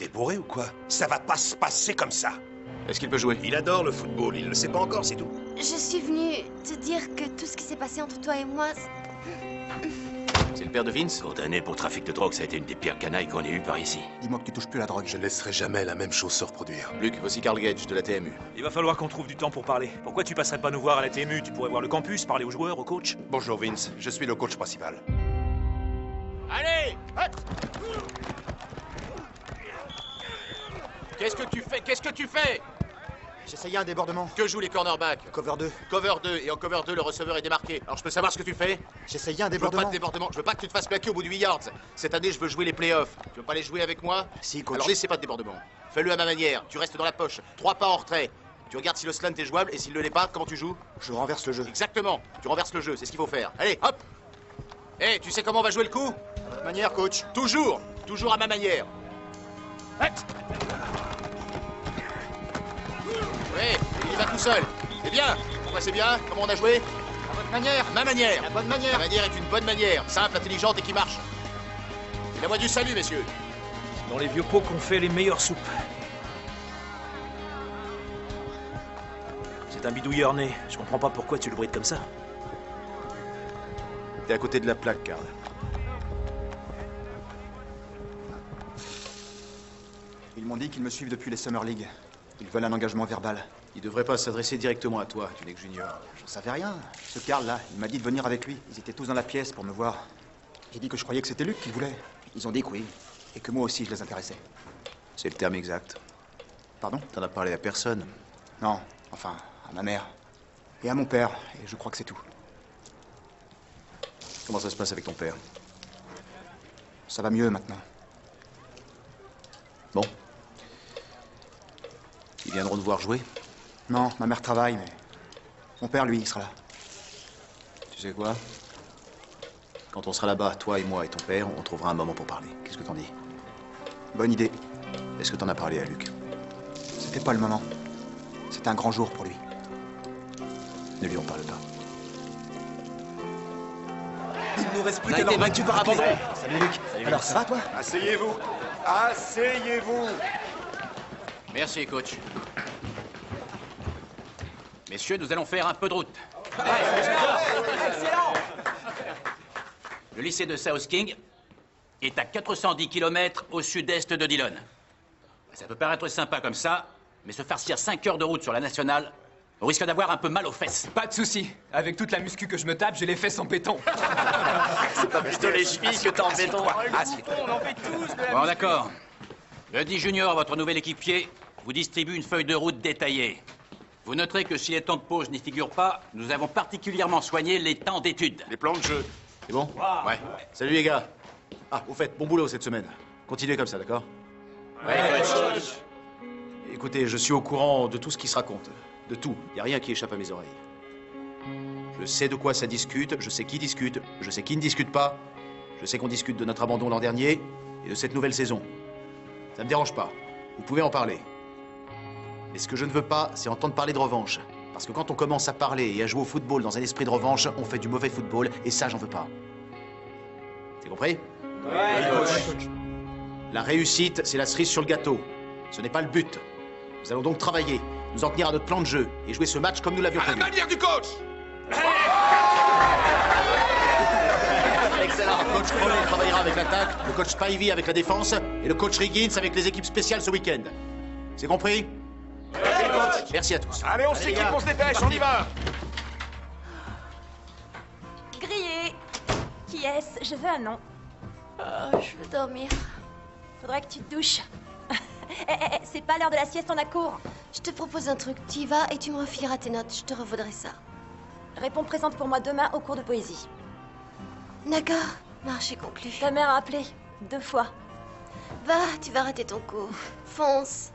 T'es bourré ou quoi? Ça va pas se passer comme ça. Est-ce qu'il peut jouer? Il adore le football, il le sait pas encore, c'est tout. Je suis venue te dire que tout ce qui s'est passé entre toi et moi... C'est le père de Vince? Condamné pour trafic de drogue, ça a été une des pires canailles qu'on ait eues par ici. Dis-moi que tu touches plus la drogue. Je ne laisserai jamais la même chose se reproduire. Luc, voici Carl Gage de la TMU. Il va falloir qu'on trouve du temps pour parler. Pourquoi tu passerais pas nous voir à la TMU? Tu pourrais voir le campus, parler aux joueurs, au coach. Bonjour Vince, je suis le coach principal. Allez! Qu'est-ce que tu fais? Qu'est-ce que tu fais? J'essayais un débordement. Que jouent les cornerbacks? Cover 2. Cover 2, et en cover 2, le receveur est démarqué. Alors je peux savoir ce que tu fais? J'essayais un Je veux pas débordement. de débordement, je veux pas que tu te fasses plaquer au bout de 8 yards. Cette année, je veux jouer les playoffs. Tu veux pas les jouer avec moi? Si, coach. Alors laissez pas de débordement. Fais-le à ma manière, tu restes dans la poche. 3 pas en retrait. Tu regardes si le slant est jouable, et s'il ne l'est pas, comment tu joues? Je renverse le jeu. Exactement, tu renverses le jeu, c'est ce qu'il faut faire. Allez, hop! Hé, tu sais comment on va jouer le coup? De toute manière, coach. Toujours, toujours à ma manière. Oui, il y va tout seul. C'est bien. Pourquoi c'est bien? Comment on a joué? À votre manière. Ma manière. La bonne Ma manière. manière est une bonne manière, simple, intelligente et qui marche. C'est la voie du salut, messieurs. Dans les vieux pots qu'on fait les meilleures soupes. C'est un bidouilleur né. Je comprends pas pourquoi tu le brides comme ça. T'es à côté de la plaque, Karl. Ils m'ont dit qu'ils me suivent depuis les Summer League. Ils veulent un engagement verbal. Il devrait pas s'adresser directement à toi, tu n'es que junior. J'en savais rien. Ce Karl là, il m'a dit de venir avec lui. Ils étaient tous dans la pièce pour me voir. J'ai dit que je croyais que c'était Luc qui voulait. Ils ont dit que oui. Et que moi aussi je les intéressais. C'est le terme exact. Pardon? T'en as parlé à personne. Non, enfin, à ma mère. Et à mon père. Et je crois que c'est tout. Comment ça se passe avec ton père? Ça va mieux maintenant. Bon. Ils viendront te voir jouer? Non, ma mère travaille, mais... Mon père, lui, il sera là. Tu sais quoi? Quand on sera là-bas, toi et moi et ton père, on trouvera un moment pour parler. Qu'est-ce que t'en dis? Bonne idée. Est-ce que t'en as parlé à Luc? C'était pas le moment. C'était un grand jour pour lui. Ne lui en parle pas. Il nous reste plus On a qu'à été leur battu par abandon. Salut Luc. Alors, ça va, toi? Asseyez-vous. Asseyez-vous. Merci, coach. Messieurs, nous allons faire un peu de route. Le lycée de South King est à 410 km au sud-est de Dillon. Ça peut paraître sympa comme ça, mais se farcir 5 heures de route sur la nationale, on risque d'avoir un peu mal aux fesses. Pas de soucis. Avec toute la muscu que je me tape, j'ai les fesses en béton. C'est pas plutôt les chevilles que t'as en béton. On en fait tous de la Bon, d'accord. Buddy Junior, votre nouvel équipier, vous distribue une feuille de route détaillée. Vous noterez que si les temps de pause n'y figurent pas, nous avons particulièrement soigné les temps d'études. Les plans de jeu. C'est bon? Ouais. Salut les gars. Ah, au fait, bon boulot cette semaine. Continuez comme ça, d'accord? Ouais, coach. Écoutez, je suis au courant de tout ce qui se raconte. De tout. Il n'y a rien qui échappe à mes oreilles. Je sais de quoi ça discute, je sais qui discute, je sais qui ne discute pas. Je sais qu'on discute de notre abandon l'an dernier et de cette nouvelle saison. Ça me dérange pas. Vous pouvez en parler. Mais ce que je ne veux pas, c'est entendre parler de revanche. Parce que quand on commence à parler et à jouer au football dans un esprit de revanche, on fait du mauvais football et ça, j'en veux pas. C'est compris? Ouais, coach. La réussite, c'est la cerise sur le gâteau. Ce n'est pas le but. Nous allons donc travailler, nous en tenir à notre plan de jeu et jouer ce match comme nous l'avions prévu. Manière du coach. Excellent. Le coach Crowley travaillera avec l'attaque, le coach Spivey avec la défense et le coach Riggins avec les équipes spéciales ce week-end. C'est compris? Merci à tous. Allez, on s'équipe, on se dépêche, on y va. Grillé. Qui est-ce? Je veux un nom. Je veux dormir. Faudrait que tu te douches. C'est pas l'heure de la sieste, on a cours. Je te propose un truc. Tu y vas et tu me refileras tes notes. Je te revaudrai ça. Réponds présente pour moi demain au cours de poésie. D'accord. Marché conclu. Ta mère a appelé 2 fois. Va, tu vas rater ton cours. Fonce.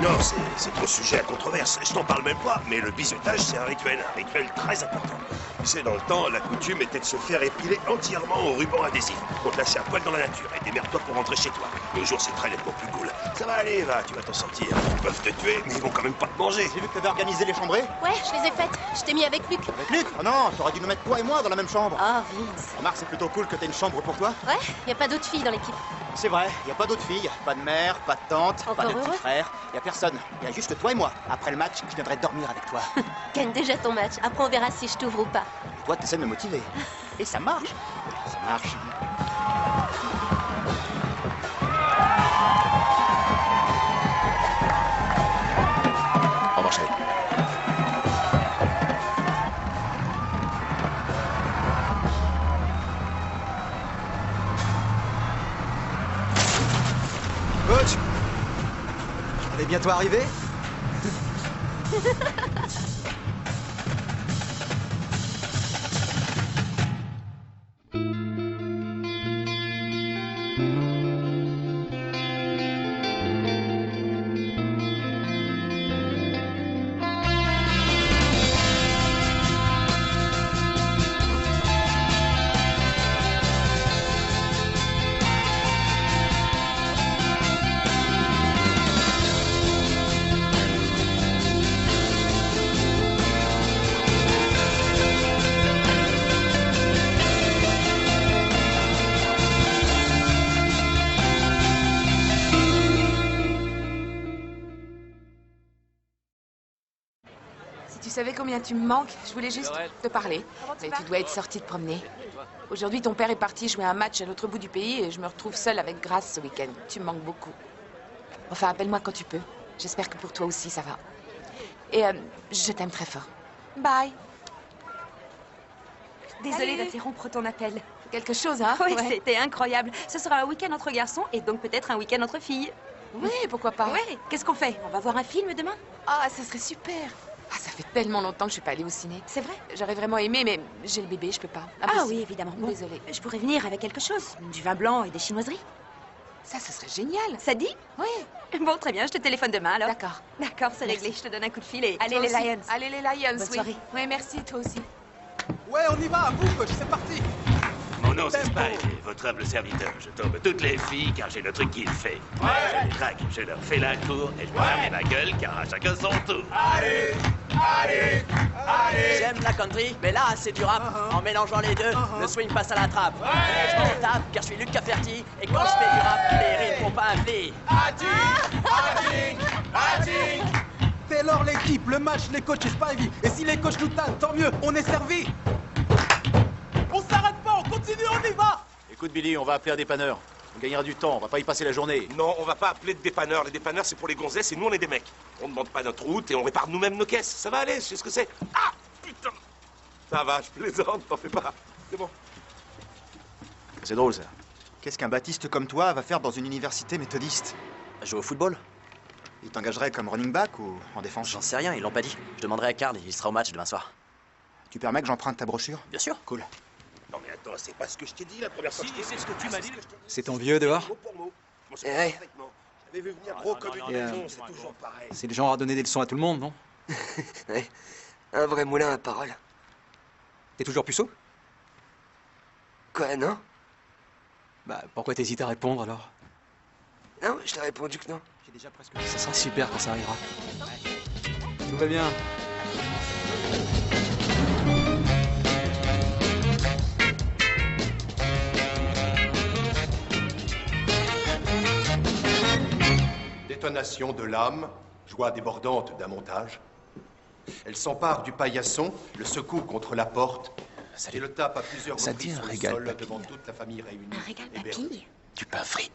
Non, c'est c'est trop sujet à controverse. Je t'en parle même pas, mais le bizutage, c'est un rituel très important. Tu sais, dans le temps, la coutume était de se faire épiler entièrement au ruban adhésif. On te lâchait à poil dans la nature et démerde-toi pour rentrer chez toi. Le jour, c'est très nettement plus cool. Ça va aller, va, tu vas t'en sortir. Ils peuvent te tuer, mais ils vont quand même pas te manger. J'ai vu que t'avais organisé les chambrées. Ouais, je les ai faites. Je t'ai mis avec Luc. Avec Luc? Oh non, t'aurais dû nous mettre toi et moi dans la même chambre. Oh, Vince. Remarque, c'est plutôt cool que t'aies une chambre pour toi. Ouais, y a pas d'autres filles dans l'équipe. C'est vrai, y a pas d'autres filles, pas de mère, pas de tante, pas Encore de petit heureux. frère. Y a personne. Y a juste toi et moi. Après le match, je viendrai dormir avec toi. Gagne déjà ton match. Après, on verra si je t'ouvre ou pas. Et toi, t'essaies de me motiver. Et ça marche. Ça marche. Au revoir, chérie. Coach, on est bientôt arrivé. Si tu savais combien tu me manques, je voulais juste te parler. Mais tu dois être sortie de promener. Aujourd'hui, ton père est parti jouer un match à l'autre bout du pays et je me retrouve seule avec Grace ce week-end. Tu me manques beaucoup. Enfin, appelle-moi quand tu peux. J'espère que pour toi aussi, ça va. Et je t'aime très fort. Bye. Désolée d'interrompre ton appel. Quelque chose, hein? Oui, Ouais. c'était incroyable. Ce sera un week-end entre garçons et donc peut-être un week-end entre filles. Oui, pourquoi pas? Ouais, qu'est-ce qu'on fait? On va voir un film demain? Ah, ça serait super. Ah, ça fait tellement longtemps que je suis pas allée au ciné. C'est vrai? J'aurais vraiment aimé, mais j'ai le bébé, je peux pas. Ah Impossible. oui, évidemment. Bon, Désolée. je pourrais venir avec quelque chose. Du vin blanc et des chinoiseries. Ça, ce serait génial. Ça te dit? Oui. Bon, très bien, je te téléphone demain alors. D'accord. D'accord, c'est Merci. réglé. Je te donne un coup de fil et... Allez, toi les aussi. Lions. Allez, les Lions, Bonne oui. soirée. Oui, merci, toi aussi. Ouais, on y va, à vous, coach, c'est parti. Mon nom, c'est Spike, et votre humble serviteur. Je tombe toutes les filles car j'ai le truc qu'il fait. Je les traque, je leur fais la cour et je me ferme ma gueule car à chacun son tour. J'aime la country, mais là c'est du rap. En mélangeant les deux, le swing passe à la trappe. Je m'en tape car je suis Luc Caferti. Et quand je fais du rap, les rimes font pas un pli. Taylor l'équipe, le match, les coachs et Spivey. Et si les coachs nous tapent, tant mieux, on est servi. On s'arrête pas, on continue, on y va. Écoute, Billy, on va appeler un dépanneur. On gagnera du temps, on va pas y passer la journée. Non, on va pas appeler de dépanneur. Les dépanneurs, c'est pour les gonzesses et nous, on est des mecs. On demande pas notre route et on répare nous-mêmes nos caisses. Ça va aller, je sais ce que c'est. Ah, putain. Ça va, je plaisante, t'en fais pas. C'est bon. C'est drôle, ça. Qu'est-ce qu'un baptiste comme toi va faire dans une université méthodiste? Jouer au football? Il t'engagerait comme running back ou en défense? J'en sais rien, ils l'ont pas dit. Je demanderai à Karl, il sera au match demain soir. Tu permets que j'emprunte ta brochure? Bien sûr. Cool. Non mais attends, c'est pas ce que je t'ai dit la première fois que je t'ai c'est ce que tu m'as dit. C'est ton vieux dehors? Mot pour mot. Je m'en Eh souviens ouais. parfaitement. J'avais vu venir gros comme une maison, c'est toujours pareil. C'est le genre à donner des leçons à tout le monde, non? Ouais, un vrai moulin à parole. T'es toujours puceau? Quoi, non? Bah, pourquoi t'hésites à répondre alors? Non, je t'ai répondu que non. J'ai déjà presque dit, ça sera super quand ça arrivera. Tout va bien. Détonation de l'âme, joie débordante d'un montage. Elle s'empare du paillasson, le secoue contre la porte et le tape à plusieurs Ça reprises dit un sur le régal sol papille. devant toute la famille réunie. Un régal et papille? Du pain frit.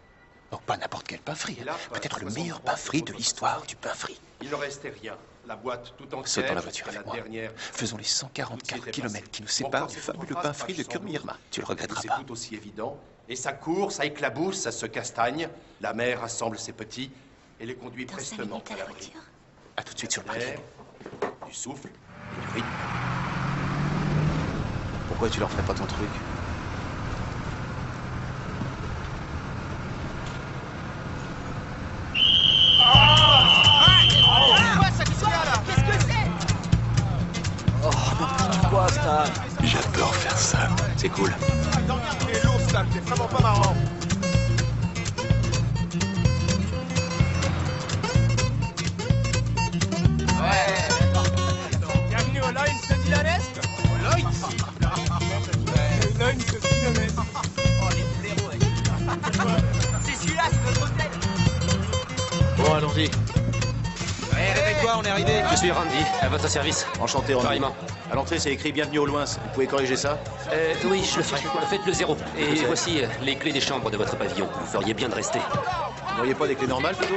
Donc pas n'importe quel pain frit. Et là, Peut-être le 63 meilleur pain frit de l'histoire du pain frit. Il ne restait rien. La boîte tout entière. Saute dans la voiture jusqu'à avec moi. dernière. Faisons les 144 Tout s'est kilomètres qui nous Bon, séparent quand du c'est fabuleux une pain phrase, frit de pas sans Kurmirma. doute. Tu le regretteras C'est pas. tout aussi évident. Et ça court, ça éclabousse, ça se castagne. La mère rassemble ses petits et les conduit Dans 5 prestement minutes à à la l'abri. voiture. À tout de suite sur le De parking. l'air, du souffle et du rythme. Pourquoi tu leur ferais pas ton truc? C'est cool. T'es lourd, Sam, t'es vraiment pas marrant. Bienvenue au Loins de Dylanès. Au Loins Loins de Dylanès. Oh, les blaireaux. C'est celui-là, c'est notre hôtel. Bon, allons-y. Ouais, réveille-toi, on est arrivé. Je suis Randy, à votre service. Enchanté, Randy. Pareillement. À l'entrée, c'est écrit Bienvenue au Loins. Vous pouvez corriger ça? Oui, je le ferai. Faites le 0. Et voici les clés des chambres de votre pavillon. Vous feriez bien de rester. Vous n'auriez pas des clés normales, plutôt?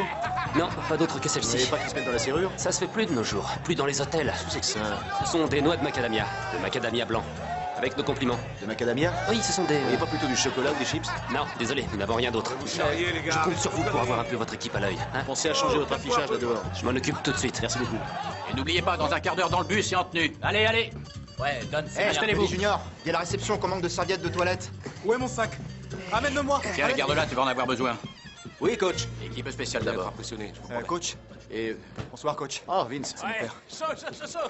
Non, pas d'autres que Vous n'avez celle-ci. pas qui se mettent dans la serrure? Ça se fait plus de nos jours. Plus dans les hôtels. Qu'est-ce que c'est que ça? Ce sont des noix de macadamia. De macadamia blanc. Avec nos compliments. De macadamia? Oui, ce sont des... Vous n'avez pas plutôt du chocolat ou des chips? Non, désolé, nous n'avons rien d'autre. charriez, les gars. Je compte sur vous pour avoir un peu votre équipe à l'œil. Hein? Pensez à changer votre affichage là dehors. Je m'en occupe tout de suite. Merci beaucoup. Et n'oubliez pas, dans un quart d'heure dans le bus et en tenue. Allez, allez. Ouais, donne, Hé, installez-vous. Junior, il y a la réception qu'on manque de serviettes de toilette. Où est mon sac? Amène-le-moi. Tiens, regarde-là, tu vas en avoir besoin. Oui, coach. Équipe spéciale d'abord. Impressionné. Coach. Et... Bonsoir, coach. Oh, Vince, c'est mon père.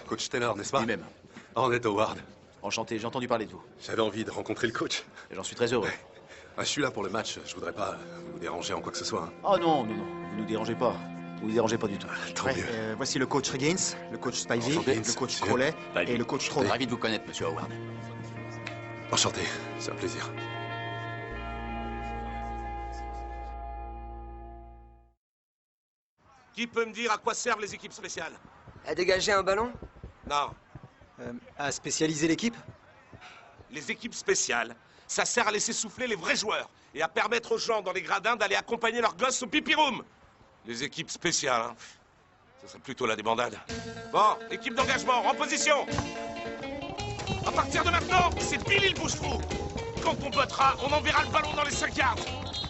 Coach Taylor, n'est-ce pas? Lui-même. Ornette Howard. Enchanté, j'ai entendu parler de vous. J'avais envie de rencontrer le coach. Et j'en suis très heureux. Ah, je suis là pour le match. Je voudrais pas vous déranger en quoi que ce soit. Hein. Oh non, non, non. Vous nous dérangez pas. Vous nous dérangez pas du tout. Tant mieux. Voici le coach Riggins, le coach Spivey, Enchanté, le coach monsieur. Crowley et le coach Stroh. Ravi de vous connaître, monsieur Howard. Enchanté. C'est un plaisir. Qui peut me dire à quoi servent les équipes spéciales? À dégager un ballon? Non. À spécialiser l'équipe? Les équipes spéciales, ça sert à laisser souffler les vrais joueurs et à permettre aux gens dans les gradins d'aller accompagner leurs gosses au pipi room. Les équipes spéciales, hein. Ce serait plutôt la débandade. Bon, équipe d'engagement, en position. À partir de maintenant, c'est Billy le bouche-trou. Quand on bottera, on enverra le ballon dans les 5 yards.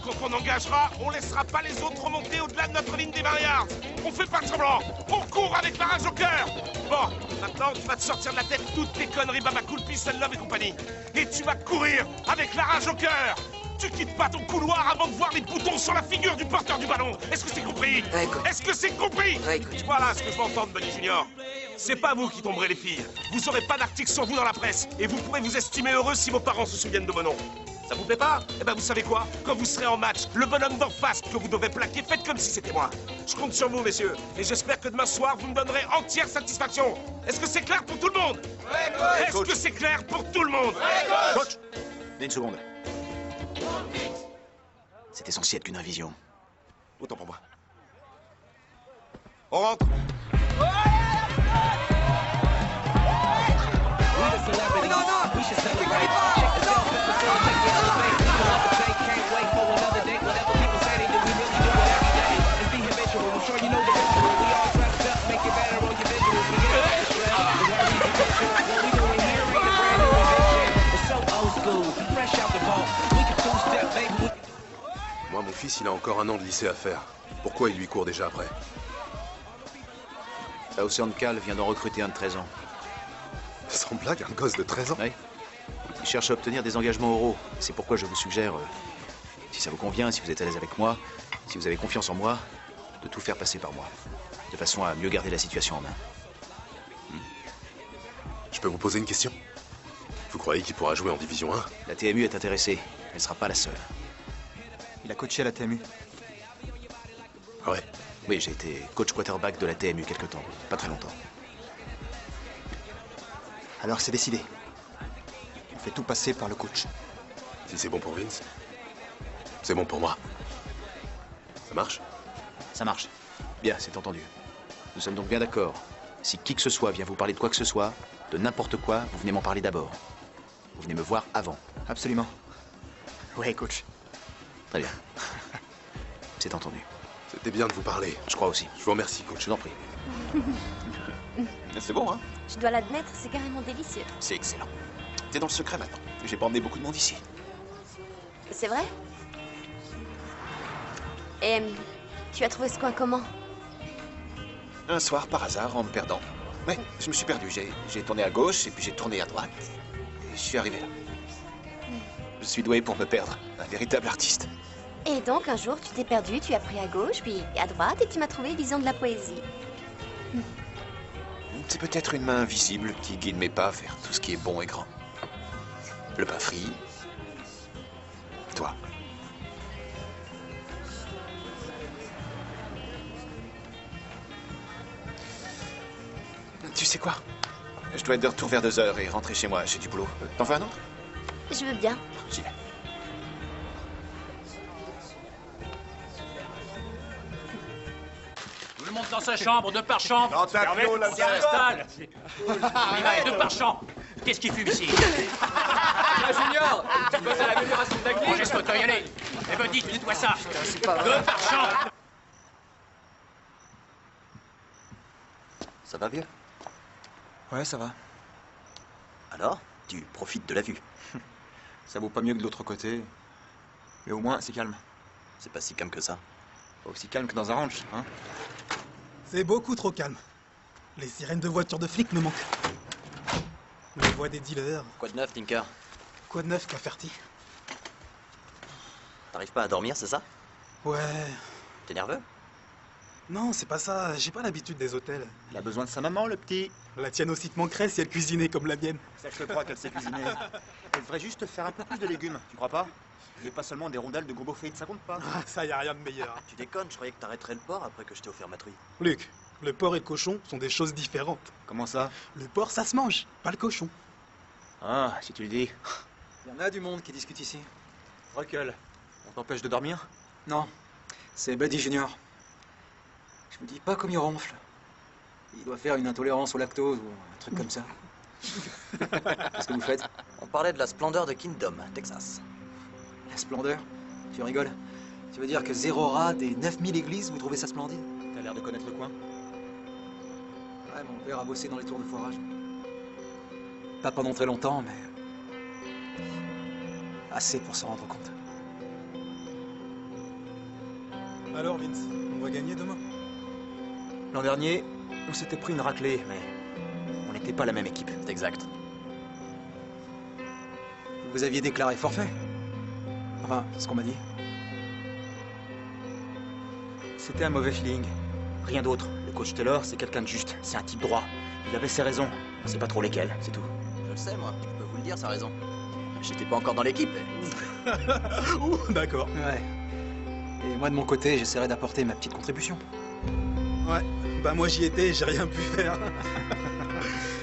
Quand on engagera, on laissera pas les autres remonter au-delà de notre ligne des 20 yards. On fait pas de semblant. On court avec la rage au cœur. Bon, maintenant, tu vas te sortir de la tête toutes tes conneries Babacool, Peace and Love et compagnie. Et tu vas courir avec la rage au cœur. Tu quittes pas ton couloir avant de voir les boutons sur la figure du porteur du ballon. Est-ce que c'est compris? Ouais, coach. Est-ce que c'est compris? Ouais, coach. Voilà ce que je veux entendre, Bunny Junior. C'est pas vous qui tomberez les filles. Vous aurez pas d'article sur vous dans la presse. Et vous pourrez vous estimer heureux si vos parents se souviennent de vos noms. Ça vous plaît pas? Eh ben vous savez quoi? Quand vous serez en match, le bonhomme d'en face que vous devez plaquer, faites comme si c'était moi. Je compte sur vous, messieurs. Et j'espère que demain soir, vous me donnerez entière satisfaction. Est-ce que c'est clair pour tout le monde? Ouais, coach. Est-ce que c'est clair pour tout le monde? Ouais, coach! Une seconde. C'était censé être qu'une révision. Autant pour moi. On rentre. Moi, mon fils, il a encore un an de lycée à faire. Pourquoi il lui court déjà après? Ocean Cal vient d'en recruter un de 13 ans. Sans blague, un gosse de 13 ans? Oui. Il cherche à obtenir des engagements oraux. C'est pourquoi je vous suggère, si ça vous convient, si vous êtes à l'aise avec moi, si vous avez confiance en moi, de tout faire passer par moi. De façon à mieux garder la situation en main. Je peux vous poser une question? Vous croyez qu'il pourra jouer en Division 1? La TMU est intéressée. Elle ne sera pas la seule. Il a coaché à la TMU. Ah ouais? Oui, j'ai été coach quarterback de la TMU quelque temps. Pas très longtemps. Alors c'est décidé. On fait tout passer par le coach. Si c'est bon pour Vince, c'est bon pour moi. Ça marche? Ça marche. Bien, c'est entendu. Nous sommes donc bien d'accord. Si qui que ce soit vient vous parler de quoi que ce soit, de n'importe quoi, vous venez m'en parler d'abord. Vous venez me voir avant. Absolument. Oui, coach. Très bien. C'est entendu. C'était bien de vous parler. Je crois aussi. Je vous remercie, coach. Je vous en prie. C'est bon, hein? Je dois l'admettre, c'est carrément délicieux. C'est excellent. T'es dans le secret maintenant. J'ai pas emmené beaucoup de monde ici. C'est vrai? Et tu as trouvé ce coin comment? Un soir, par hasard, en me perdant. Ouais, je me suis perdu. J'ai tourné à gauche et puis j'ai tourné à droite. Et je suis arrivé là. Je suis doué pour me perdre. Un véritable artiste. Et donc, un jour, tu t'es perdu, tu as pris à gauche, puis à droite, et tu m'as trouvé disant de la poésie. C'est peut-être une main invisible qui guide mes pas vers tout ce qui est bon et grand. le pain frit. Toi. Tu sais quoi? Je dois être de retour vers 2h et rentrer chez moi. J'ai du boulot. T'en fais un autre? Je veux bien. J'y vais. Tout le monde dans sa chambre, deux par chambre. Dans ta clos, là, On s'installe. On y va, deux par chambre. Qu'est-ce qui fume ici? Junior, tu bosses à l'amélioration de la clé? Rangez ce fauteuil, allez. Eh ben, dites, nettoie ça. Deux par chambre. Ça va, vieux? Ouais, ça va. Alors, tu profites de la vue. Ça vaut pas mieux que de l'autre côté. Mais au moins, c'est calme. C'est pas si calme que ça. Pas aussi calme que dans un ranch, hein? C'est beaucoup trop calme. Les sirènes de voitures de flics me manquent. Les voix des dealers. Quoi de neuf, Tinker? Quoi de neuf, Cafferty? T'arrives pas à dormir, c'est ça? Ouais. T'es nerveux? Non, c'est pas ça. J'ai pas l'habitude des hôtels. Il a besoin de sa maman, le petit. La tienne aussi te manquerait si elle cuisinait comme la mienne. Ça, je te crois qu'elle sait cuisiner. Elle devrait juste faire un peu plus de légumes, tu crois pas? Et pas seulement des rondelles de gombo frites, ça compte pas. Ah, ça, y a rien de meilleur. Tu déconnes, je croyais que t'arrêterais le porc après que je t'ai offert ma truie. Luc, le porc et le cochon sont des choses différentes. Comment ça? Le porc, ça se mange, pas le cochon. Ah, si tu le dis. Il y en a du monde qui discute ici. Recule. On t'empêche de dormir? Non, c'est Buddy Junior. Je me dis pas comme il ronfle. Il doit faire une intolérance au lactose ou un truc comme ça. Qu'est-ce que vous faites? On parlait de la splendeur de Kingdom, Texas. La splendeur? Tu rigoles? Tu veux dire que 0 rat et 9000 églises, vous trouvez ça splendide? T'as l'air de connaître le coin. Ouais, mon père a bossé dans les tours de forage. Pas pendant très longtemps, mais... assez pour s'en rendre compte. Alors, Vince, on va gagner demain? L'an dernier, on s'était pris une raclée, mais on n'était pas la même équipe. C'est exact. Vous aviez déclaré forfait? Enfin, c'est ce qu'on m'a dit. C'était un mauvais feeling. Rien d'autre. Le coach Taylor, c'est quelqu'un de juste. C'est un type droit. Il avait ses raisons. On sait pas trop lesquelles, c'est tout. Je le sais, moi. Je peux vous le dire, sa raison. J'étais pas encore dans l'équipe. Ouh, d'accord. Ouais. Et moi, de mon côté, j'essaierai d'apporter ma petite contribution. Ouais, bah moi j'y étais et j'ai rien pu faire.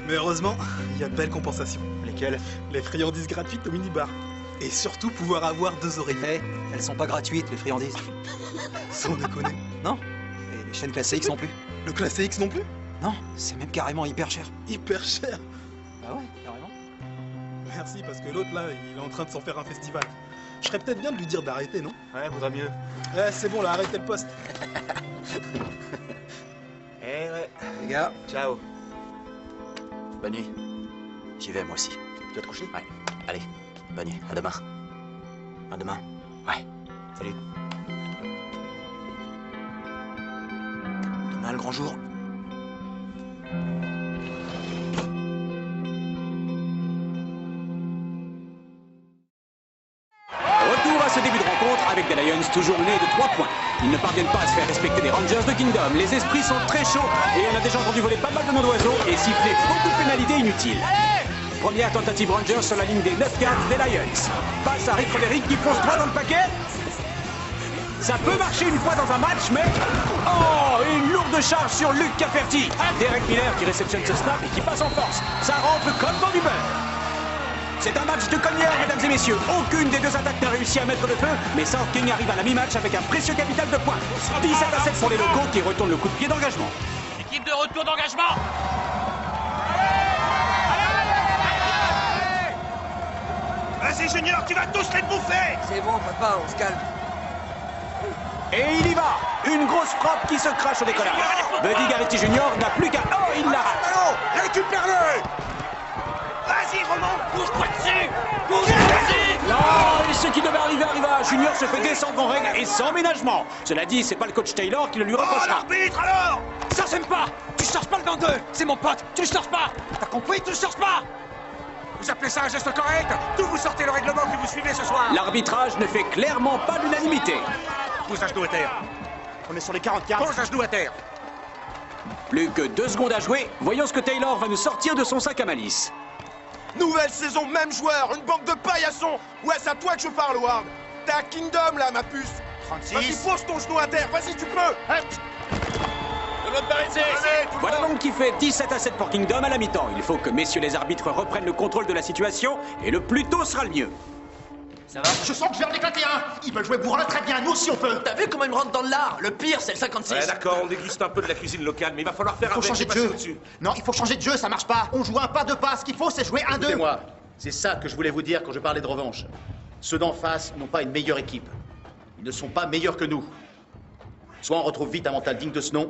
Mais heureusement, il y a de belles compensations. Lesquelles? Les friandises gratuites au minibar. Et surtout pouvoir avoir 2 oreillers. Eh, elles sont pas gratuites, les friandises. Sans déconner. Non. Et les chaînes classées X non plus. Le classé X non plus? Non, c'est même carrément hyper cher. Hyper cher? Ah ouais, carrément. Merci, parce que l'autre là, il est en train de s'en faire un festival. Je serais peut-être bien de lui dire d'arrêter, non? Ouais, vaudrait mieux. Ouais, c'est bon là, arrêtez le poste. Eh ouais. Les gars, ciao. Bonne nuit. J'y vais, moi aussi. Tu vas te coucher? Ouais. Allez, bonne nuit. À demain. À demain. Ouais. Salut. Demain, le grand jour. Retour à ce début de rencontre avec des Lions toujours menés de 3 points. Ils ne parviennent pas à se faire respecter des Rangers de Kingdom. Les esprits sont très chauds et on a déjà entendu voler pas mal de noms d'oiseaux et siffler beaucoup de pénalités inutiles. Première tentative Rangers sur la ligne des 9 cartes des Lions. Passe à Rick Frederick qui fonce droit dans le paquet. Ça peut marcher une fois dans un match, mais... Oh, une lourde charge sur Luc Cafferty. Derek Miller qui réceptionne ce snap et qui passe en force. Ça rentre comme dans du beurre. C'est un match de cogneur, mesdames et messieurs. Aucune des deux attaques n'a réussi à mettre le feu, mais South King arrive à la mi-match avec un précieux capital de points. 17-7 pour les locaux qui retournent le coup de pied d'engagement. Équipe de retour d'engagement. Vas-y, Junior, tu vas tous les bouffer! C'est bon, papa, on se calme. Et il y va. Une grosse frappe qui se crache au décollage. Buddy Garrity Jr. n'a plus qu'à... Oh, il la rate. Allons, récupère-le! Vas-y, remonte! Bouge-toi dessus! Bouge-toi dessus! Non, et ce qui devait arriver arriva. Junior se fait descendre en règle et sans ménagement. Cela dit, c'est pas le coach Taylor qui le lui reprochera. L'arbitre, alors! Ça s'aime pas! Tu cherches pas le gang 2! C'est mon pote! Tu le cherches pas! T'as compris? Tu le cherches pas! Vous appelez ça un geste correct? D'où vous sortez le règlement que vous suivez ce soir? L'arbitrage ne fait clairement pas l'unanimité. Pose à genoux à terre. On est sur les 44. Pose à genoux à terre. Plus que 2 secondes à jouer. Voyons ce que Taylor va nous sortir de son sac à malice. Nouvelle saison, même joueur, une banque de paillassons. Ouais, c'est à toi que je parle, Ward. T'es à Kingdom, là, ma puce. 36. Vas-y, pose ton genou à terre, vas-y, tu peux. Voilà donc qui fait 17-7 pour Kingdom à la mi-temps. Il faut que messieurs les arbitres reprennent le contrôle de la situation et le plus tôt sera le mieux. Ça va? Je sens que je vais en éclater un. Ils veulent jouer bourrin, très bien, nous aussi on peut. T'as vu comment ils me rentrent dans le lard? Le pire, c'est le 56. Ouais, d'accord, on déguste un peu de la cuisine locale, mais il va falloir faire Il faut changer de jeu. Non, il faut changer de jeu, ça marche pas. On joue un pas, deux pas. Ce qu'il faut, c'est jouer un, deux. Écoutez-moi, c'est ça que je voulais vous dire quand je parlais de revanche. Ceux d'en face n'ont pas une meilleure équipe. Ils ne sont pas meilleurs que nous. Soit on retrouve vite un mental digne de ce nom,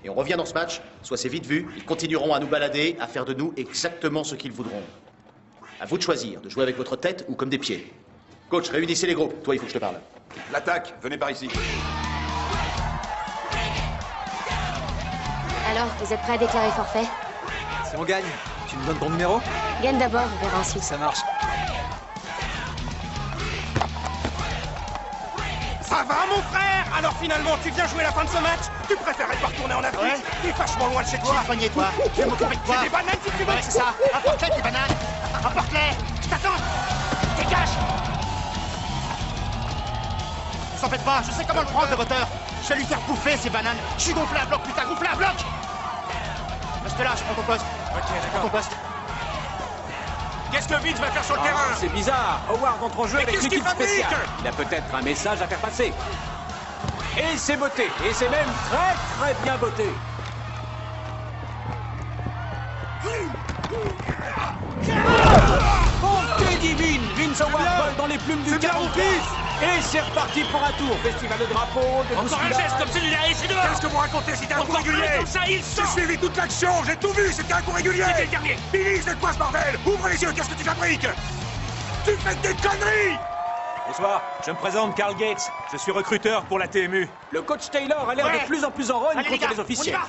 et on revient dans ce match, soit c'est vite vu, ils continueront à nous balader, à faire de nous exactement ce qu'ils voudront. À vous de choisir, de jouer avec votre tête ou comme des pieds. Coach, réunissez les groupes. Toi, il faut que je te parle. L'attaque, venez par ici. Alors, vous êtes prêts à déclarer forfait? Si on gagne, tu me donnes ton numéro? Gagne d'abord, on verra ensuite. Ça marche. Ça va, mon frère? Alors finalement, tu viens jouer la fin de ce match? Tu préférais pas retourner en Afrique? Ouais. T'es vachement loin de chez toi. Soignez toi. Je vais m'occuper de toi. J'ai des bananes si tu veux. Ouais, c'est ça. Apporte-les tes bananes. Apporte-les. Je t'attends. Dégage. Vous en faites pas, je sais comment le prendre de votre heure. Je vais lui faire bouffer ces bananes. Je suis gonflé à bloc, putain, gonflé à bloc. Reste là, je prends ton poste. Ok, Prends ton poste. Qu'est-ce que Vince va faire sur le terrain? C'est bizarre. Howard entre en jeu Mais avec qu'est-ce l'équipe qu'il fabrique? spéciale. Il a peut-être un message à faire passer. Et c'est botté. Et c'est même très bien botté. Bonté divine. Vince Howard vole dans les plumes du 44. Et c'est reparti pour un tour. Festival de drapeaux, de Encore un bousculades. geste comme celui-là, et c'est dehors. Qu'est-ce que vous racontez? C'était un coup régulier. Comme ça, il sort. J'ai suivi toute l'action, j'ai tout vu, c'était un coup régulier. C'était le dernier. Billy, c'est quoi ce bordel? Ouvre les yeux, qu'est-ce que tu fabriques? Tu fais des conneries. Bonsoir, je me présente Carl Gates. Je suis recruteur pour la TMU. Le coach Taylor a l'air de plus en plus en rogne contre les officiels.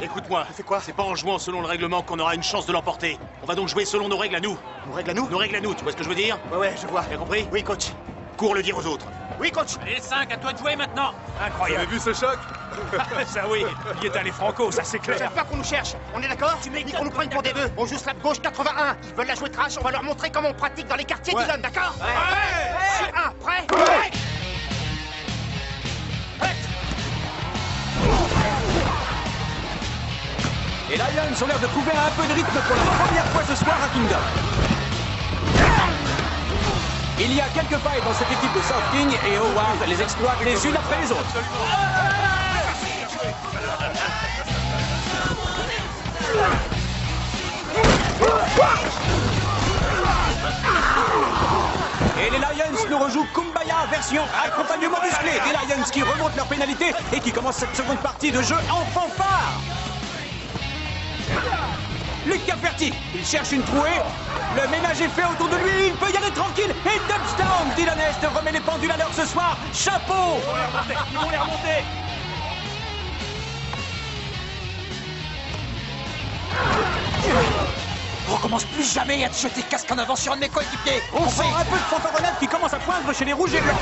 Écoute-moi, c'est pas en jouant selon le règlement qu'on aura une chance de l'emporter. On va donc jouer selon nos règles à nous. Nos règles à nous? Nos règles à nous, tu vois ce que je veux dire? Ouais, je vois. Bien compris? Oui, coach. Cours le dire aux autres. Oui, coach. Les 5, à toi de jouer maintenant. Incroyable. Vous avez vu ce choc? Ça oui, il est allé franco, ça c'est clair. J'aime pas qu'on nous cherche. On est d'accord? Ni qu'on nous prenne pour des bœufs. On joue slap gauche 81. Ils veulent la jouer trash. On va leur montrer comment on pratique dans les quartiers d'Elon, d'accord? Ouais. Sur un, prêt? Ouais. Et Lions ont l'air de trouver un peu de rythme pour la première fois ce soir à Kingdom. Il y a quelques failles dans cette équipe de South King et Howard les exploite les unes après les autres. Et les Lions nous rejouent Kumbaya version accompagnement musclé. Des Lions qui remontent leur pénalité et qui commencent cette seconde partie de jeu en fanfare. Luc Caperti, il cherche une trouée. Le ménage est fait autour de lui, il peut y aller tranquille. Et touchdown, Dylan Est remet les pendules à l'heure ce soir. Chapeau. Ils vont les remonter. On recommence plus jamais à te jeter casque en avant sur un de mes coéquipiers. On sent un peu de fanfaronnade qui commence à poindre chez les rouges et blancs.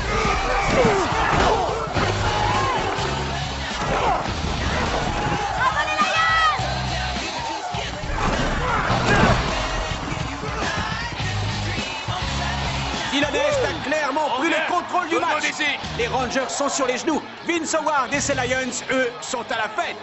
Dylan Est a clairement pris le contrôle du match. Les Rangers sont sur les genoux. Vince Howard et ses Lions, eux, sont à la fête.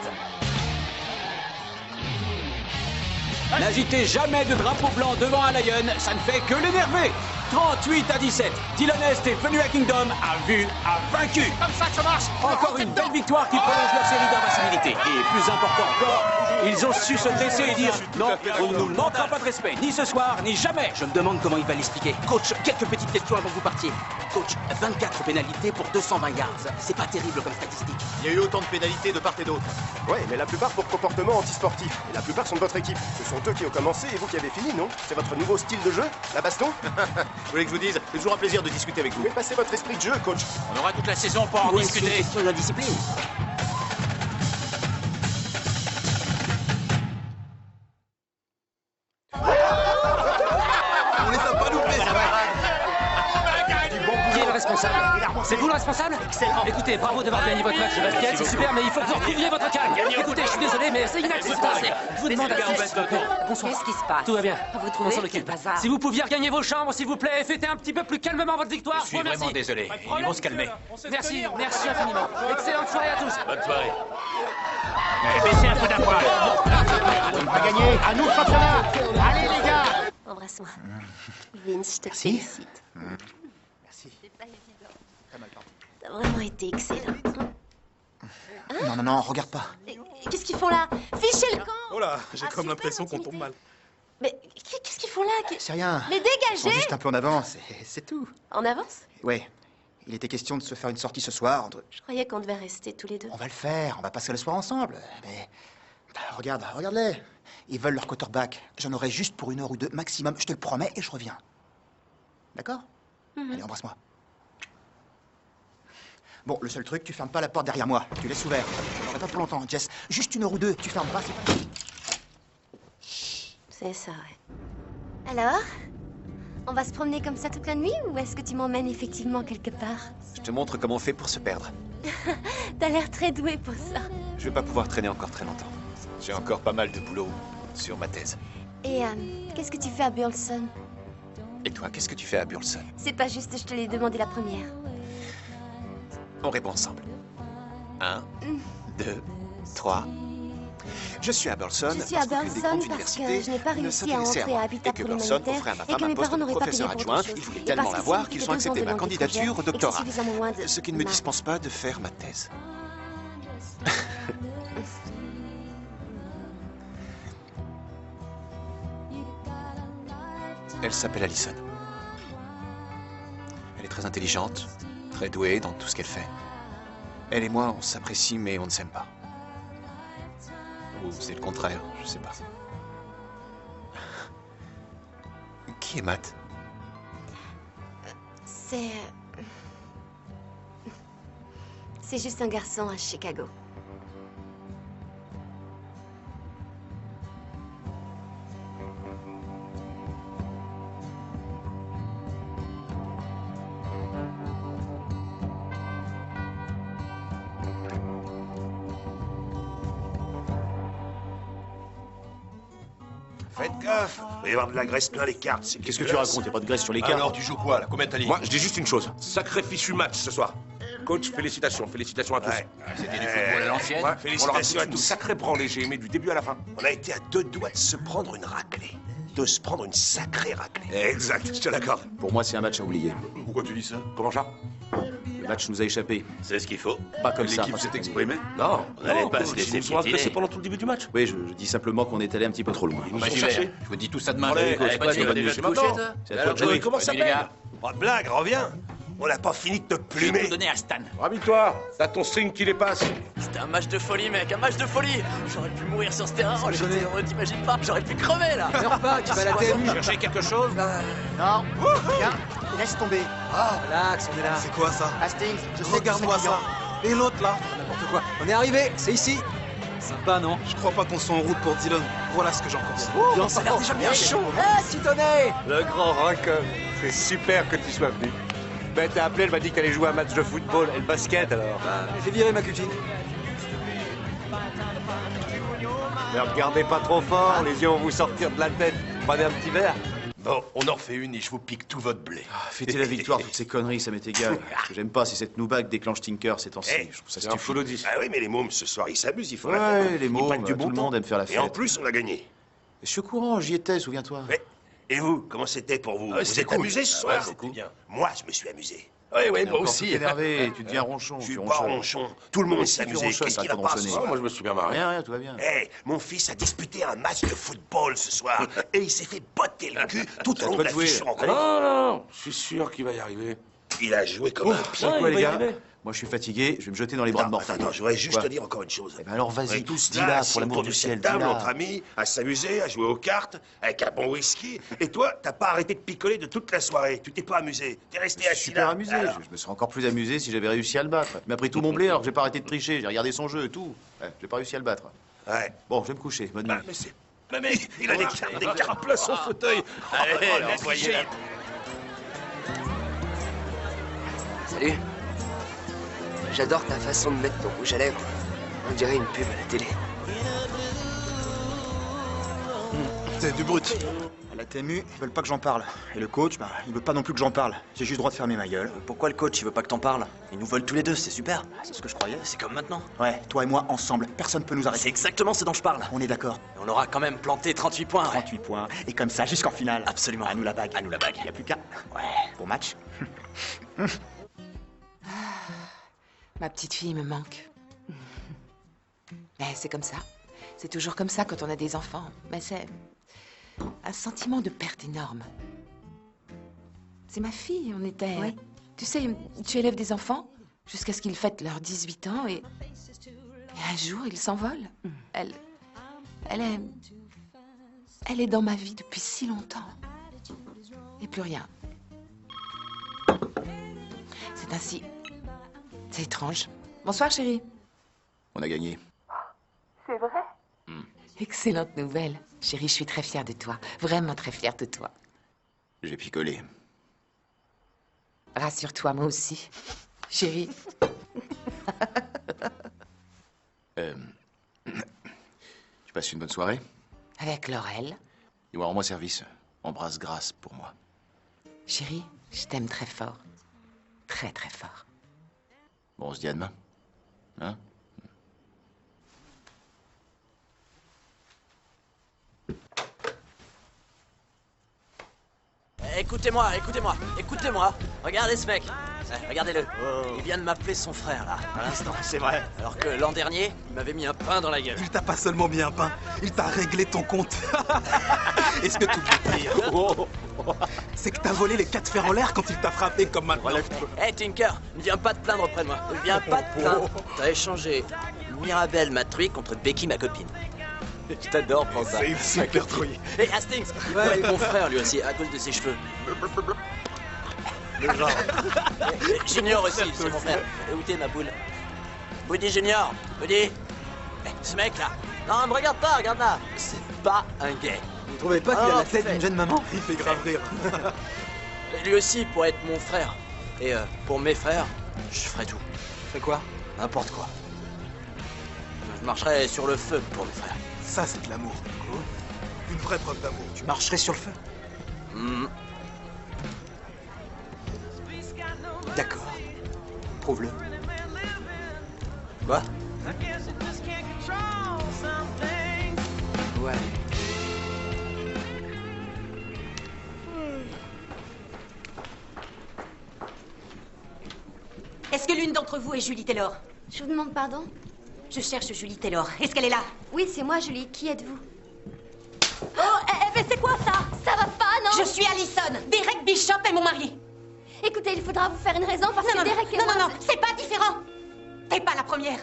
N'agitez jamais de drapeau blanc devant un Lion, ça ne fait que l'énerver. 38-17. Dylan Est est venu à Kingdom, a vu, a vaincu. Comme ça que ça marche. Encore une belle victoire qui prolonge leur série d'invincibilité. Et plus important encore, ils ont su se dresser et dire non, on ne nous manquera pas de respect, ni ce soir, ni jamais. Je me demande comment il va l'expliquer. Coach, quelques petites questions avant que vous partiez. Coach, 24 pénalités pour 220 yards. C'est pas terrible comme statistique. Il y a eu autant de pénalités de part et d'autre. Ouais, mais la plupart pour comportement antisportif. Et la plupart sont de votre équipe. Ce sont eux qui ont commencé et vous qui avez fini, non? C'est votre nouveau style de jeu? La baston? Vous voulez que je vous dise? C'est toujours un plaisir de discuter avec vous. Mais passez votre esprit de jeu, coach. On aura toute la saison pour en Ouais, discuter. c'est une question de la discipline. Qui est le responsable? C'est vous le responsable? Excellent. Écoutez, bravo d'avoir gagné votre match de basket, c'est super, mais il faut que vous retrouviez votre calme. Écoutez, je suis désolé, mais c'est inacceptable. Je vous demande à tous. Bonsoir. Qu'est-ce qui se passe? Tout va bien. Vous On trouvez s'en que c'est occupe. le bazar? Si vous pouviez regagner vos chambres, s'il vous plaît, et fêtez un petit peu plus calmement votre victoire. Je suis vraiment désolé. Ils vont se calmer. Merci, merci infiniment. Excellente soirée à tous. Bonne soirée. Baissez un peu d'un poil. On va gagner. À nous, championnat. Allez, les gars. Embrasse-moi. Vince, je te félicite. Merci. C'est pas évident. T'as vraiment été excellent. Non, non, non, regarde pas. Qu'est-ce qu'ils font là? Fichez le camp! Oh là, j'ai Ah, comme super, l'impression qu'on continuité. tombe mal. Mais qu'est-ce qu'ils font là? C'est rien. Mais Ils sont dégagez! juste un peu en avance, c'est tout. En avance? Ouais. Il était question de se faire une sortie ce soir. Je croyais qu'on devait rester tous les deux. On va le faire, on va passer le soir ensemble. Mais regarde-les. Ils veulent leur quarterback. J'en aurai juste pour 1 heure ou 2 maximum, je te le promets, et je reviens. D'accord? Allez, embrasse-moi. Bon, le seul truc, tu fermes pas la porte derrière moi. Tu laisses ouvert. Je n'aurai pas pour longtemps, Jess. Juste 1 heure ou 2, tu fermes pas, c'est pas... C'est ça, ouais. Alors? On va se promener comme ça toute la nuit ou est-ce que tu m'emmènes effectivement quelque part? Je te montre comment on fait pour se perdre. T'as l'air très doué pour ça. Je vais pas pouvoir traîner encore très longtemps. J'ai encore pas mal de boulot sur ma thèse. Et qu'est-ce que tu fais à Burleson? Et toi, qu'est-ce que tu fais à Burleson? C'est pas juste, je te l'ai demandé la première. On répond ensemble. 1, 2, 3. Je suis à Burleson Je suis à parce qu'aucune des Burleson grandes parce que universités je n'ai pas ne réussi à s'intéressait entrer à moi. Habitat Et que pour Burleson l'humanitaire offrait à ma et que femme un mes poste parents de n'auraient pas payé professeur pour adjoint. autre chose. Ils voulaient Et tellement parce que l'avoir ça qu'ils fait ont 2 ans accepté de ma langue candidature au étrangère et que doctorat. suffisamment loin de Ce qui ne me ma- dispense pas de faire ma thèse. Elle s'appelle Allison. Elle est très intelligente, très douée dans tout ce qu'elle fait. Elle et moi, on s'apprécie, mais on ne s'aime pas. Ou c'est le contraire, je sais pas. Qui est Matt? C'est... C'est juste un garçon à Chicago. Faites gaffe, il va y avoir de la graisse plein les cartes. Qu'est-ce que tu racontes? Y a pas de graisse sur les cartes. Alors, tu joues quoi, là? Combien t'as ligne? Moi, je dis juste une chose. Sacré fichu match ce soir. Coach, félicitations, félicitations à tous. C'était du football à l'ancienne. Ouais, félicitations à tous. Sacré branlé, j'ai aimé du début à la fin. On a été à 2 doigts de se prendre une raclée. De se prendre une sacrée raclée. Exact, je te l'accorde. Pour moi, c'est un match à oublier. Pourquoi tu dis ça? Comment ça? Le match nous a échappé. C'est ce qu'il faut. Pas comme ça. L'équipe pas s'est comme- exprimée? Non, on n'allait pas se laisser Ils sont agressés piétiner. pendant tout le début du match. Oui, je dis simplement qu'on est allé un petit peu trop loin. Ils nous ont cherché. Je vous dis tout ça demain. Allez, Allez, toi, bonne tu nuit. vas déjà te Bonne nuit. coucher, toi. C'est à Alors, toi de jouer. comment ça Bonne nuit, les s'appelle? Pas de blague, reviens. On n'a pas fini de te Je vais plumer. tout donner à Stan. Rabille-toi, t'as ton string qui dépasse. C'était un match de folie, mec, un match de folie. J'aurais pu mourir sur ce terrain. Oh, j'étais heureux, t'imagines pas. J'aurais pu crever là. Meurs pas, tu vas à la TMU. Cherchez quelque chose? Non, rien, laisse tomber. Relax, on est là. C'est quoi ça? Hastings, je sais que Regarde-moi c'est ça. Et l'autre là? N'importe quoi. On est arrivé, c'est ici. Sympa, non? Je crois pas qu'on soit en route pour Dylan. Voilà ce que j'en pense. Bien, ça a l'air déjà bien chaud. Tu tenais. Le grand rocker, c'est super que tu sois venu. Ben, t'as appelé, elle m'a dit qu'elle allait jouer un match de football. Et le basket, alors? J'ai viré ma cutine. Ne regardez pas trop fort, les yeux vont vous sortir de la tête. Prenez un petit verre. Bon, on en refait une et je vous pique tout votre blé. Fêter la victoire, toutes ces conneries, ça m'est égal. Ce que j'aime pas, c'est cette noubague déclenche Tinker ces temps-ci. Eh, Je trouve ça C'est un stupide. full Ah oui, mais les mômes, ce soir, ils s'amusent, il faut Ouais, l'admettre. les Ils mômes, prennent du tout bon le temps. monde aime faire la Et en fête. plus, on a gagné. Je suis au courant, j'y étais, souviens-toi. Et vous, comment c'était pour vous? Ah ouais, Vous c'était êtes cool. amusés ce Ah soir? ouais, c'était bien. Moi, je me suis amusé. Ouais, T'es moi encore aussi. tout énervé, tu deviens ronchon. Je suis tu pas ronchonnes. ronchon. Tout le monde Mais si s'est tu amusé. ronchonnes, Qu'est-ce qu'il t'arrêtes va pas pas de ce ronchonner. soir? Ah, moi, je me suis bien marré. Rien, tout va bien. Eh, mon fils a disputé un match de football ce soir et il s'est fait botter le cul tout au long toi de de la jouer. fiche rencontre. Non, non, je suis sûr qu'il va y arriver. Il a joué comme un pied. Quoi, il les va y gars? arriver. Moi, je suis fatigué, je vais me jeter dans les bras de Morphy. Attends, je voudrais juste Quoi te dire encore une chose. Eh ben alors, vas-y, On est tous, là, dis-la, assis pour l'amour autour du de ciel, cette table, dis-la. entre amis, à s'amuser, à jouer aux cartes, avec un bon whisky. Et toi, t'as pas arrêté de picoler de toute la soirée. Tu t'es pas amusé. T'es resté assis Super là. amusé, Alors, je me serais encore plus amusé si j'avais réussi à le battre. Il m'a pris tout mon blé alors que j'ai pas arrêté de tricher, j'ai regardé son jeu et tout. Ouais, j'ai pas réussi à le battre. Ouais. Bon, je vais me coucher, bonne nuit. Mais c'est... Mais mec, il a des cartes plein son fauteuil. Allez, Salut. J'adore ta façon de mettre ton rouge à lèvres. On dirait une pub à la télé. C'est du brut. À la TMU, ils veulent pas que j'en parle. Et le coach, bah, il veut pas non plus que j'en parle. J'ai juste le droit de fermer ma gueule. Pourquoi le coach, il veut pas que t'en parles? Ils nous volent tous les deux, c'est super. C'est ce que je croyais. C'est comme maintenant. Ouais, toi et moi, ensemble. Personne peut nous arrêter. C'est exactement ce dont je parle. On est d'accord. On aura quand même planté 38 points. 38 points. Et comme ça, jusqu'en finale. Absolument. À nous la bague. À nous la bague. Y a plus qu'à. Ouais. Bon match. Ma petite fille me manque. Mais c'est comme ça. C'est toujours comme ça quand on a des enfants. Mais c'est un sentiment de perte énorme. C'est ma fille, on était... Oui. Tu sais, tu élèves des enfants jusqu'à ce qu'ils fêtent leurs 18 ans et un jour, ils s'envolent. Elle est dans ma vie depuis si longtemps. Et plus rien. C'est ainsi. C'est étrange. Bonsoir, chérie. On a gagné. C'est vrai? Excellente nouvelle. Chérie, je suis très fière de toi. Vraiment très fière de toi. J'ai picolé. Rassure-toi, moi aussi. Chérie. Tu passes une bonne soirée? Avec Laurel. Dis-moi, rends-moi service. Embrasse Grace pour moi. Chérie, je t'aime très fort. Très, très fort. Bon, on se dit à demain. Hein? Écoutez-moi, écoutez-moi, écoutez-moi. Regardez ce mec. Regardez-le. Il vient de m'appeler son frère, là, à l'instant. C'est vrai. Alors que l'an dernier, il m'avait mis un pain dans la gueule. Il t'a pas seulement mis un pain, il t'a réglé ton compte. Et ce que tu oublies de dire, c'est que t'as volé les 4 fers en l'air quand il t'a frappé comme maintenant. Hey Tinker, ne viens pas te plaindre auprès de moi. Ne viens pas te plaindre. T'as échangé Mirabelle, ma truie, contre Becky, ma copine. Je t'adore pour ça. C'est une super truie. Et Hastings, il va avec mon frère lui aussi, à cause de ses cheveux. Le genre. Et Junior aussi, c'est mon frère. Et où t'es, ma poule? Woody Junior, Woody. Ce mec là. Non, me regarde pas, regarde là. C'est pas un gay. Vous trouvez pas qu'il a la tête d'une jeune maman? Il fait grave rire. Et lui aussi pourrait être mon frère. Et pour mes frères, je ferais tout. Fais quoi? N'importe quoi. Je marcherais sur le feu pour mes frères. Ça, c'est de l'amour. Une vraie preuve d'amour. Tu marcherais sur le feu? D'accord. Prouve-le. Quoi? Ouais. Est-ce que l'une d'entre vous est Julie Taylor? Je vous demande pardon? Je cherche Julie Taylor. Est-ce qu'elle est là? Oui, c'est moi, Julie. Qui êtes-vous? Oh, mais c'est quoi ça? Ça va pas, non? Je suis Allison. Derek Bishop est mon mari. Écoutez, il faudra vous faire une raison parce que Derek et moi... Non, c'est pas différent. T'es pas la première.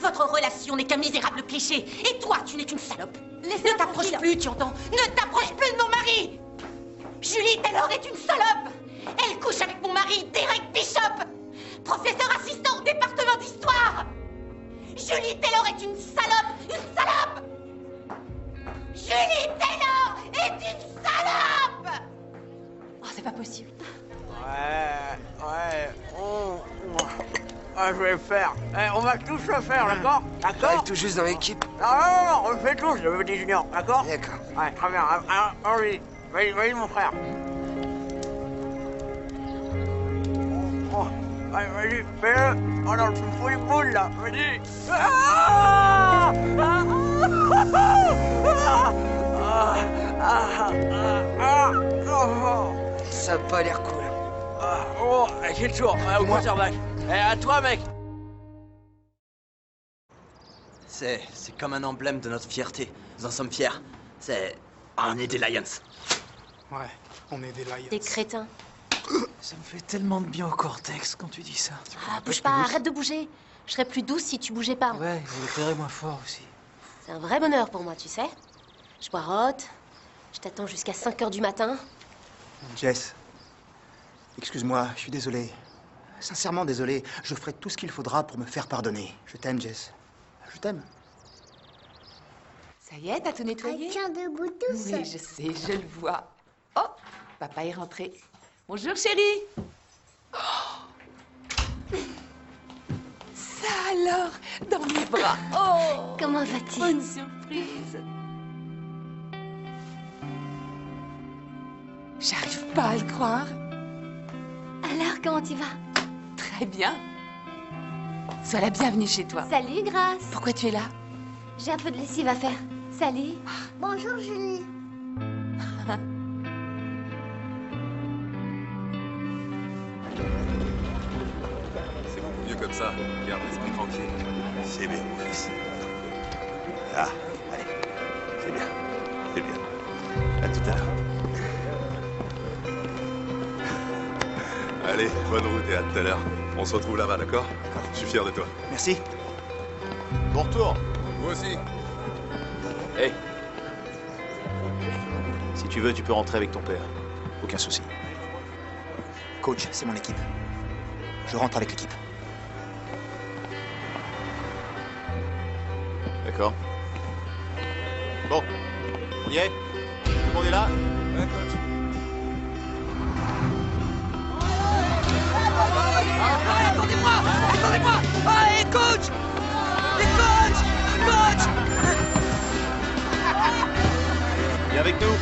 Votre relation n'est qu'un misérable cliché. Et toi, tu n'es qu'une salope. Ne t'approche plus, tu entends? Ne t'approche plus de mon mari. Julie Taylor est une salope. Elle couche avec mon mari, Derek Bishop, professeur assistant au département d'histoire. Julie Taylor est une salope. Une salope. Julie Taylor est une salope. Oh, c'est pas possible. Je vais le faire. On va tous le faire, d'accord? Elle tout juste dans l'équipe. Non, on le fait tous, le petit junior, d'accord? D'accord. Ouais, très bien. Alors, vas-y, mon frère. Vas-y, fais-le. Oh non, tu me fous les boules, là. Vas-y. Ça a pas l'air cool. J'ai le tour, au quarterback. Et à toi, mec. C'est comme un emblème de notre fierté. Nous en sommes fiers. On est des Lions. Ouais, on est des Lions. Des crétins. Ça me fait tellement de bien au cortex quand tu dis ça. Ah, bouge pas, arrête de bouger. Je serais plus douce si tu bougeais pas. Ouais, je l'éclairais moins fort aussi. C'est un vrai bonheur pour moi, tu sais. Je poirote, je t'attends jusqu'à 5 h du matin. Jess, excuse-moi, je suis désolé. Sincèrement désolé. Je ferai tout ce qu'il faudra pour me faire pardonner. Je t'aime, Jess. Je t'aime. Ça y est, t'as tout nettoyé? Tiens debout tous. Oui, je sais, je le vois. Oh, papa est rentré. Bonjour, chérie. Alors, dans mes bras. Oh, comment vas-tu? Bonne surprise. J'arrive pas à le croire. Alors, comment tu vas? Très bien. Sois la bienvenue chez toi. Salut, Grâce. Pourquoi tu es là? J'ai un peu de lessive à faire. Salut. Bonjour, Julie. C'est beaucoup mieux comme ça. Garde l'esprit tranquille. C'est bien, mon fils. Ah, allez. C'est bien. C'est bien. À tout à l'heure. Allez, bonne route et à tout à l'heure. On se retrouve là-bas, d'accord? Je suis fier de toi. Merci. Bon retour. Vous aussi. Hey. Si tu veux, tu peux rentrer avec ton père. Aucun souci. Coach, c'est mon équipe. Je rentre avec l'équipe. D'accord. Bon, on y est? Tout le monde est là? Ouais, coach. Attendez-moi! Attendez-moi! Allez, coach! Les coach! Coach! Viens avec nous.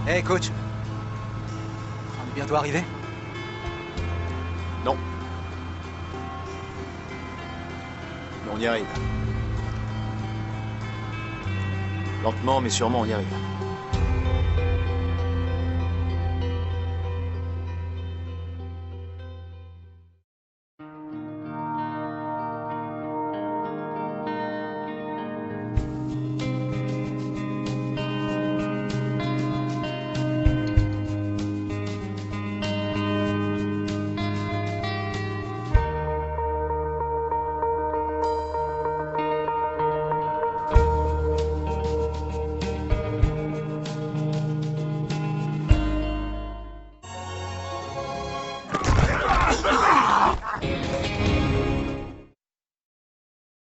Hey, coach. On est bientôt arrivé? Non. Mais on y arrive. Lentement, mais sûrement, on y arrive.